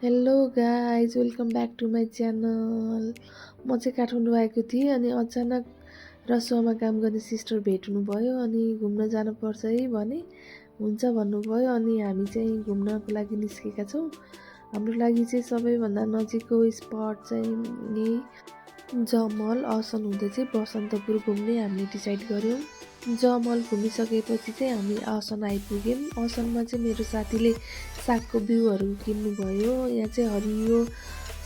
Hello guys welcome back to my channel. म चाहिँ काठमाडौँ आएको थिएँ अनि अचानक रसुवामा काम गर्ने सिस्टर भेट्नुभयो अनि घुम्न जानुपर्छ है भने हुन्छ भन्नुभयो अनि हामी चाहिँ घुम्नको लागि निस्केका छौँ। हाम्रो लागि चाहिँ सबैभन्दा नजिकको स्पट चाहिँ यही जमल असन हुँदै चाहिँ बसन्तपुर घुम्ने हामीले डिसाइड गऱ्यौँ। जमल घुमिसकेपछि चाहिँ हामी असन आइपुग्यौँ। असनमा चाहिँ मेरो साथीले सागको बिउहरू किन्नुभयो। यहाँ चाहिँ हरियो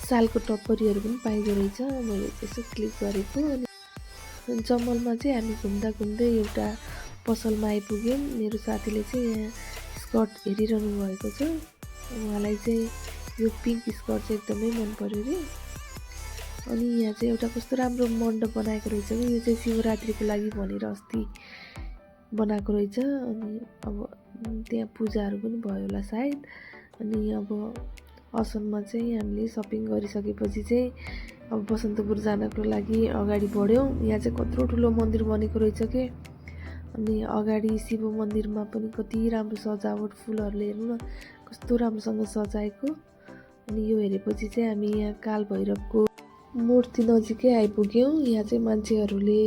सालको टप्परीहरू पनि पाइँदो रहेछ। मैले यसो क्लिक गरेको अनि जमलमा चाहिँ हामी घुम्दा घुम्दै एउटा पसलमा आइपुग्यौँ। मेरो साथीले चाहिँ यहाँ स्कर्ट हेरिरहनु भएको छ। उहाँलाई चाहिँ यो पिङ्क स्कर्ट चाहिँ एकदमै मन पर्यो अरे। अनि यहाँ चाहिँ एउटा कस्तो राम्रो मण्डप बनाएको रहेछ कि यो चाहिँ शिवरात्रिको लागि भनेर अस्ति बनाएको रहेछ। अनि अब त्यहाँ पूजाहरू पनि भयो होला सायद। अनि अब असनमा चाहिँ हामीले सपिङ गरिसकेपछि चाहिँ अब बसन्तपुर जानको लागि अगाडि बढ्यौँ। यहाँ चाहिँ कत्रो ठुलो मन्दिर बनेको रहेछ के। अनि अगाडि शिव मन्दिरमा पनि कति राम्रो सजावट, फुलहरूले हेर्नु न कस्तो राम्रोसँग सजाएको। अनि यो हेरेपछि चाहिँ हामी यहाँ काल भैरवको मूर्ति नजिकै आइपुग्यौँ। यहाँ चाहिँ मान्छेहरूले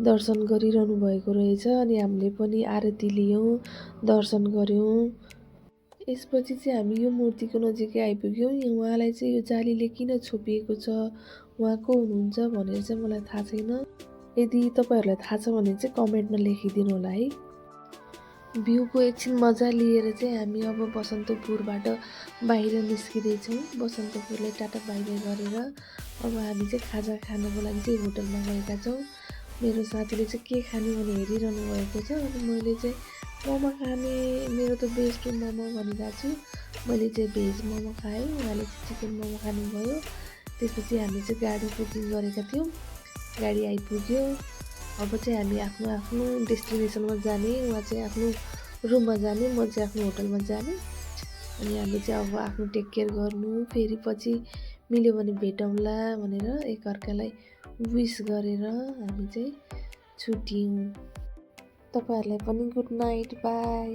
दर्शन गरिरहनु भएको रहेछ अनि हामीले पनि आरती लियौँ, दर्शन गऱ्यौँ। यसपछि चाहिँ हामी यो मूर्तिको नजिकै आइपुग्यौँ। उहाँलाई चाहिँ यो जालीले किन छोपिएको छ, उहाँ को हुनुहुन्छ भनेर चाहिँ मलाई थाहा छैन। यदि तपाईँहरूलाई थाहा छ भने चाहिँ कमेन्टमा लेखिदिनु होला है। भ्यूको एकछिन मजा लिएर चाहिँ हामी अब बसन्तपुरबाट बाहिर निस्किँदैछौँ। बसन्तपुरले टाटा बाई बाई गरेर अब हामी चाहिँ खाजा खानको लागि चाहिँ होटलमा गएका छौँ। मेरो साथीले चाहिँ के खाने भने हेरिरहनु भएको छ अनि मैले चाहिँ मोमो खाने, मेरो त बेस्ट मोमो भनिरहेको छु। मैले चाहिँ भेज मोमो खाएँ, उहाँले चाहिँ चिकन मोमो खानुभयो। त्यसपछि हामी चाहिँ गाडी बुकिङ गरेका थियौँ। गाडी आइपुग्यो। अब चाहिँ हामी आफ्नो आफ्नो डेस्टिनेसनमा जाने, उहाँ चाहिँ आफ्नो रुममा जाने, म चाहिँ आफ्नो होटलमा जाने। अनि हामी चाहिँ अब आफ्नो टेक केयर गर्नु, फेरि पछि मिल्यो भने भेटौँला भनेर एकअर्कालाई विस गरेर हामी चाहिँ छुट्यौँ। तपाईँहरूलाई पनि गुड नाइट, बाई।